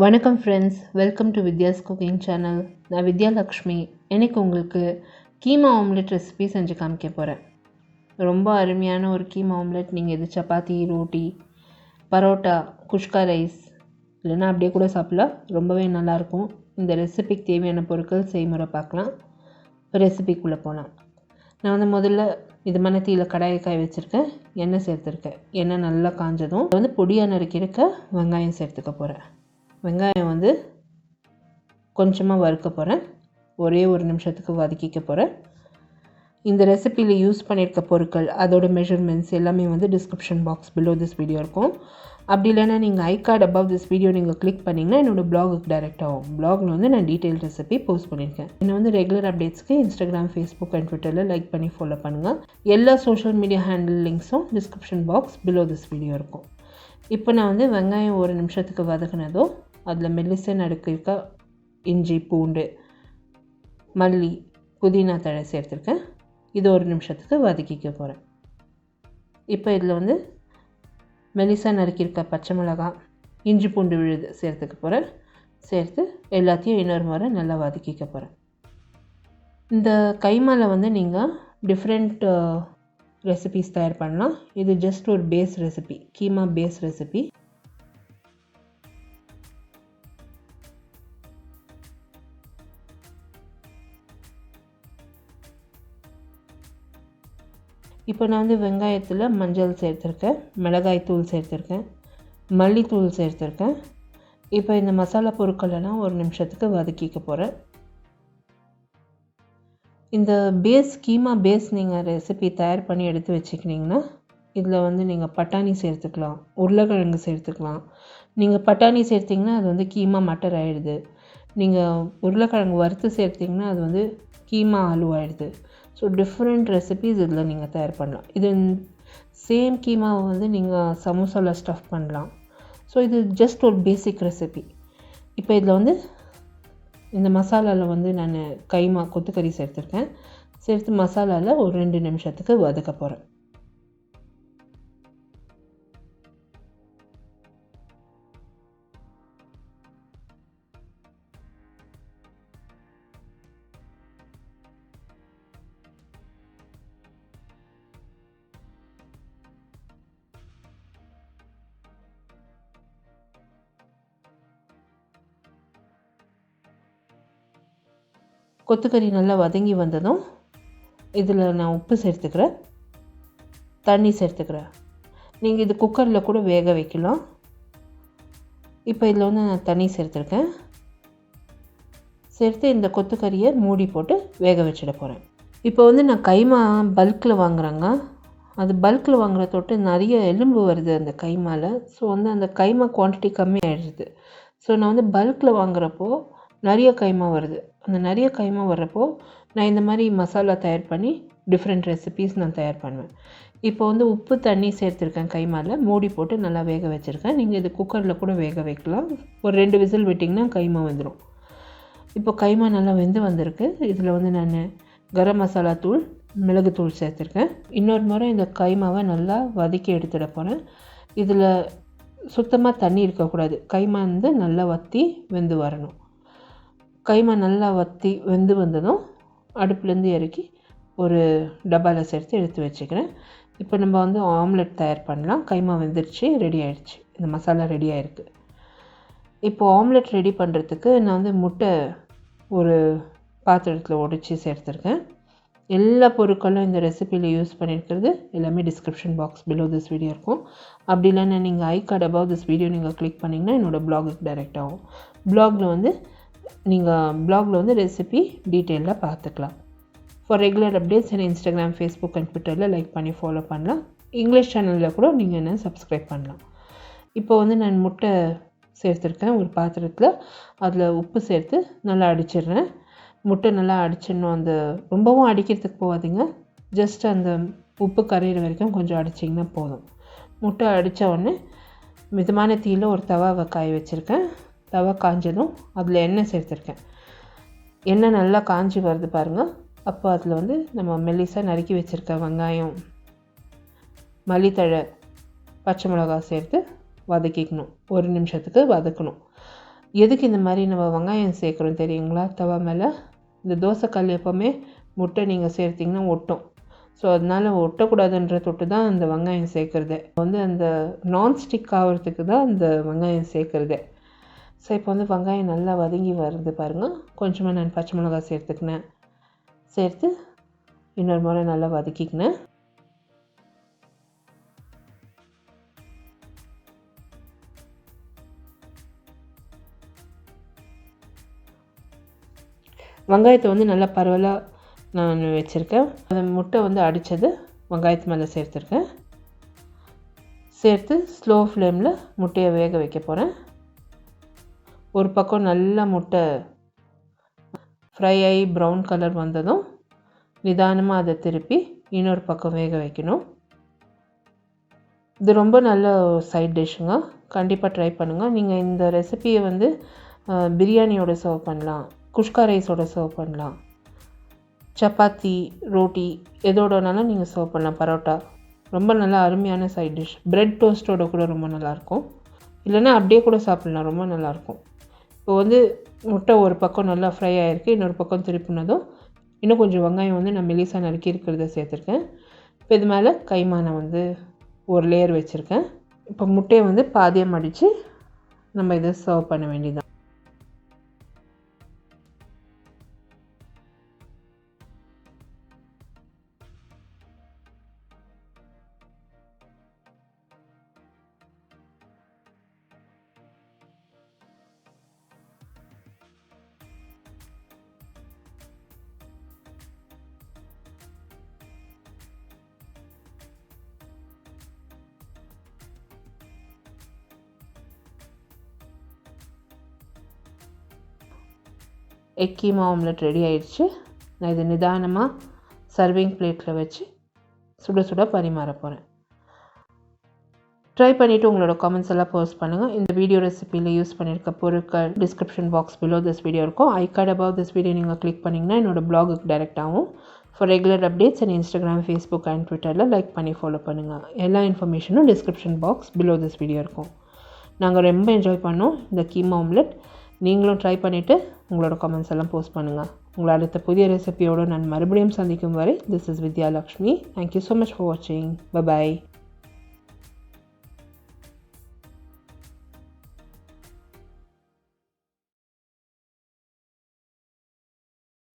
வணக்கம் friends, welcome to Vidya's cooking channel. நான் வித்யாலக்ஷ்மி. எனக்கு உங்களுக்கு கீமா ஆம்லெட் ரெசிபி செஞ்சு காமிக்க போகிறேன். ரொம்ப அருமையான ஒரு கீமா ஆம்லெட். நீங்கள் இது சப்பாத்தி, ரோட்டி, பரோட்டா, குஷ்கா ரைஸ் இல்லைன்னா அப்படியே கூட சாப்பிடலாம். ரொம்பவே நல்லாயிருக்கும். இந்த ரெசிபிக்கு தேவையான பொருட்கள் செய்முறை பார்க்கலாம். ரெசிபிக்குள்ளே போகலாம். நான் முதல்ல இது தீயில் கடாயை காய வச்சுருக்கேன். எண்ணெய் சேர்த்துருக்கேன். எண்ணெய் நல்லா காஞ்சதும் பொடியாக நறுக்கியிருக்க வெங்காயம் சேர்த்துக்க போகிறேன். வெங்காயம் கொஞ்சமாக வறுக்க போகிறேன். ஒரே ஒரு நிமிஷத்துக்கு வதக்கிக்க போகிறேன். இந்த ரெசிப்பியில் யூஸ் பண்ணியிருக்க பொருட்கள், அதோட மெஷர்மெண்ட்ஸ் எல்லாமே description box below this video இருக்கும். அப்படி இல்லைன்னா நீங்கள் ஐ கார்டு அபவ் திஸ் வீடியோ நீங்கள் கிளிக் பண்ணிங்கன்னா என்னோடய பிளாகுக்கு டைரெக்ட் ஆகும். பிளாகில் நான் டீட்டெயில் ரெசிபி போஸ்ட் பண்ணியிருக்கேன். என்னை ரெகுலர் அப்டேட்ஸ்க்கு இன்ஸ்டாகிராம், ஃபேஸ்புக் அண்ட் ட்விட்டரில் லைக் பண்ணி ஃபாலோ பண்ணுங்கள். எல்லா சோஷியல் மீடியா ஹேண்டில் லிங்க்ஸும் description box below this video இருக்கும். இப்போ நான் வெங்காயம் ஒரு நிமிஷத்துக்கு வதக்குனதோ அதில் மெல்லிசை நறுக்கிருக்க இஞ்சி, பூண்டு, மல்லி, புதினா தழை சேர்த்துருக்கேன். இது ஒரு நிமிஷத்துக்கு வதக்கிக்க போகிறேன். இப்போ இதில் மெல்லிசா நறுக்கிருக்க பச்சை மிளகாய், இஞ்சி பூண்டு விழுது சேர்த்துக்க போகிறேன். சேர்த்து எல்லாத்தையும் இன்னொரு முறை நல்லா வதக்கிக்க போகிறேன். இந்த கைமாவில் நீங்கள் டிஃப்ரெண்ட் ரெசிபீஸ் தயார் பண்ணலாம். இது ஜஸ்ட் ஒரு base recipe, keema base recipe. இப்போ நான் வெங்காயத்தில் மஞ்சள் சேர்த்துருக்கேன், மிளகாய் தூள் சேர்த்துருக்கேன், மல்லித்தூள் சேர்த்துருக்கேன். இப்போ இந்த மசாலா பொருட்களெல்லாம் ஒரு நிமிஷத்துக்கு வதக்கிக்க போகிறேன். இந்த கீமா பேஸ் நீங்கள் ரெசிபி தயார் பண்ணி எடுத்து வச்சுக்கிட்டிங்கன்னா இதில் நீங்கள் பட்டாணி சேர்த்துக்கலாம், உருளைக்கிழங்கு சேர்த்துக்கலாம். நீங்கள் பட்டாணி சேர்த்திங்கன்னா அது கீமா மட்டர் ஆகிடுது. நீங்கள் உருளைக்கிழங்கு வறுத்து சேர்த்திங்கன்னா அது கீமா ஆலு ஆகிடுது. ஸோ டிஃப்ரெண்ட் ரெசிபீஸ் இதில் நீங்கள் தயார் பண்ணலாம். இது சேம் கீமாவை நீங்கள் சமோசாவில் ஸ்டஃப் பண்ணலாம். ஸோ இது ஜஸ்ட் ஒரு பேசிக் ரெசிபி. இப்போ இதில் இந்த மசாலாவில் நான் கைமா கொத்துக்கறி சேர்த்துருக்கேன். சேர்த்து மசாலாவில் ஒரு 2 நிமிஷத்துக்கு வதக்க போகிறேன். கொத்துக்கறி நல்லா வதங்கி வந்ததும் இதில் நான் உப்பு சேர்த்துக்கிறேன், தண்ணி சேர்த்துக்கிறேன். நீங்கள் இது குக்கரில் கூட வேக வைக்கலாம். இப்போ இதில் நான் தண்ணி சேர்த்துருக்கேன். சேர்த்து இந்த கொத்துக்கறியை மூடி போட்டு வேக வச்சிட போகிறேன். இப்போ நான் கைமா பல்கில் வாங்குறேங்க. அது பல்கில் வாங்குற தொட்டு நிறைய எலும்பு வருது அந்த கைமாவில். ஸோ அந்த கைமா குவான்டிட்டி கம்மியாகிடுது. ஸோ நான் பல்கில் வாங்குறப்போ நிறைய கைமா வருது. அந்த நிறைய கைமா வர்றப்போ நான் இந்த மாதிரி மசாலா தயார் பண்ணி டிஃப்ரெண்ட் ரெசிபீஸ் நான் தயார் பண்ணுவேன். இப்போ உப்பு தண்ணி சேர்த்துருக்கேன். கைமாவில் மூடி போட்டு நல்லா வேக வச்சுருக்கேன். நீங்கள் இது குக்கரில் கூட வேக வைக்கலாம். ஒரு 2 விசில் விட்டிங்கன்னா கைமா வந்துடும். இப்போ கைமா நல்லா வெந்து வந்திருக்கு. இதில் நான் கரம் மசாலா தூள், மிளகுத்தூள் சேர்த்துருக்கேன். இன்னொரு முறை இந்த கைமாவை நல்லா வதக்கி எடுத்துட போகிறேன். இதில் சுத்தமாக தண்ணி இருக்கக்கூடாது. கைமா நல்லா வற்றி வெந்து வரணும். கைமா நல்லா வற்றி வெந்து வந்ததும் அடுப்புலேருந்து இறக்கி ஒரு டப்பாவில் சேர்த்து எடுத்து வச்சுக்கிறேன். இப்போ நம்ம ஆம்லெட் தயார் பண்ணலாம். கைமா வெந்துருச்சு, ரெடி ஆகிடுச்சு. இந்த மசாலா ரெடி ஆகிருக்கு. இப்போ ஆம்லெட் ரெடி பண்ணுறதுக்கு நான் முட்டை ஒரு பாத்திரத்தில் உடைச்சி சேர்த்துருக்கேன். எல்லா பொருட்களும் இந்த ரெசிபியில் யூஸ் பண்ணியிருக்கிறது எல்லாமே description box below this video இருக்கும். அப்படி இல்லைன்னா நீங்கள் ஐ கார்டு அபவ் திஸ் வீடியோ நீங்கள் கிளிக் பண்ணிங்கன்னா என்னோடய பிளாகுக்கு டைரெக்ட் ஆகும். பிளாகில் ரெசிபி டீட்டெயிலாக பார்த்துக்கலாம். ஃபார் ரெகுலர் அப்டேட்ஸ் என்ன இன்ஸ்டாகிராம், ஃபேஸ்புக் அண்ட் ட்விட்டரில் லைக் பண்ணி ஃபாலோ பண்ணலாம். இங்கிலீஷ் சேனலில் கூட நீங்கள் என்ன சப்ஸ்கிரைப் பண்ணலாம். இப்போ நான் முட்டை சேர்த்துருக்கேன் ஒரு பாத்திரத்தில். அதில் உப்பு சேர்த்து நல்லா அடிச்சிடுறேன். முட்டை நல்லா அடிச்சிடணும். ரொம்பவும் அடிக்கிறதுக்கு போகாதீங்க. ஜஸ்ட் அந்த உப்பு கரையிற வரைக்கும் கொஞ்சம் அடிச்சிங்கன்னா போதும். முட்டை அடித்த உடனே மிதமான தீயில் ஒரு தவாவை காய வச்சுருக்கேன். தவா காஞ்சதும் அதில் எண்ணெய் சேர்த்துருக்கேன். எண்ணெய் நல்லா காஞ்சி வருது பாருங்கள். அப்போ அதில் நம்ம மெல்லிசாக நறுக்கி வச்சுருக்க வெங்காயம், மல்லித்தழை, பச்சை மிளகாய் சேர்த்து வதக்கிக்கணும். 1 நிமிஷத்துக்கு வதக்கணும். எதுக்கு இந்த மாதிரி நம்ம வெங்காயம் சேர்க்குறோம் தெரியுங்களா? தவா மேலே இந்த தோசைக்கல் எப்போவுமே முட்டை நீங்கள் சேர்த்திங்கன்னா ஒட்டும். ஸோ அதனால் ஒட்டக்கூடாதுன்ற தொட்டு தான் அந்த வெங்காயம் சேர்க்குறது. அந்த நான்ஸ்டிக் ஆகிறதுக்கு தான் அந்த வெங்காயம் சேர்க்குறது. ஸோ இப்போ வெங்காயம் நல்லா வதங்கி வருது பாருங்கள். கொஞ்சமாக நான் பச்சை மிளகாய் சேர்த்துக்கினேன். சேர்த்து இன்னொரு முறை நல்லா வதக்கிக்கினேன். வெங்காயத்தை நல்லா பரவலாக நான் வச்சுருக்கேன். அந்த முட்டை அடித்தது வெங்காயத்து மேலே சேர்த்துருக்கேன். சேர்த்து ஸ்லோ ஃப்ளேமில் முட்டையை வேக வைக்க போகிறேன். ஒரு பக்கம் நல்லா முட்டை ஃப்ரை ஆகி ப்ரௌன் கலர் வந்ததும் நிதானமாக அதை திருப்பி இன்னொரு பக்கம் வேக வைக்கணும். இது ரொம்ப நல்ல சைட் டிஷ்ஷுங்க. கண்டிப்பாக ட்ரை பண்ணுங்கள். நீங்கள் இந்த ரெசிபியை பிரியாணியோட சர்வ் பண்ணலாம், குஷ்கா ரைஸோட சர்வ் பண்ணலாம், சப்பாத்தி ரோட்டி எதோடனாலும் நீங்கள் சர்வ் பண்ணலாம். பரோட்டா ரொம்ப நல்லா அருமையான சைட் டிஷ். பிரெட் டோஸ்ட்டோட கூட ரொம்ப நல்லாயிருக்கும். இல்லைன்னா அப்படியே கூட சாப்பிட்லாம், ரொம்ப நல்லாயிருக்கும். இப்போ முட்டை ஒரு பக்கம் நல்லா ஃப்ரை ஆகிருக்கு. இன்னொரு பக்கம் திருப்பினதும் இன்னும் கொஞ்சம் வெங்காயம் நான் மெலிசாக நறுக்கி இருக்கிறத சேர்த்துருக்கேன். இப்போ இது மேலே கைமா நான் ஒரு லேயர் வச்சுருக்கேன். இப்போ முட்டையை பாதியாக மடித்து நம்ம இதை சர்வ் பண்ண வேண்டியது. எக் கீமா ஆம்லெட் ரெடி ஆயிடுச்சு. நான் இதை நிதானமாக சர்விங் பிளேட்டில் வச்சு சுட சுட பரிமாற போகிறேன். ட்ரை பண்ணிவிட்டு உங்களோட கமெண்ட்ஸ் எல்லாம் போஸ்ட் பண்ணுங்கள். இந்த வீடியோ ரெசிபியில் யூஸ் பண்ணியிருக்க பொருட்கள் description box below this video இருக்கும். I card above this video நீங்கள் கிளிக் பண்ணிங்கன்னா என்னோடய பிளாகுக்கு டைரெக்ட் ஆகும். For regular updates and Instagram, Facebook and ட்விட்டரில் லைக் பண்ணி ஃபாலோ பண்ணுங்கள். எல்லா இன்ஃபர்மேஷனும் description box below this video இருக்கும். நாங்கள் ரொம்ப என்ஜாய் பண்ணோம் இந்த கீமா ஆம்லெட். நீங்களும் ட்ரை பண்ணிவிட்டு உங்களோட கமெண்ட்ஸ் எல்லாம் போஸ்ட் பண்ணுங்கள். உங்களை அடுத்த புதிய ரெசிபியோடு நான் மறுபடியும் சந்திக்கும் வரை this is Vidya Lakshmi. Thank you so much for வாட்சிங். பை.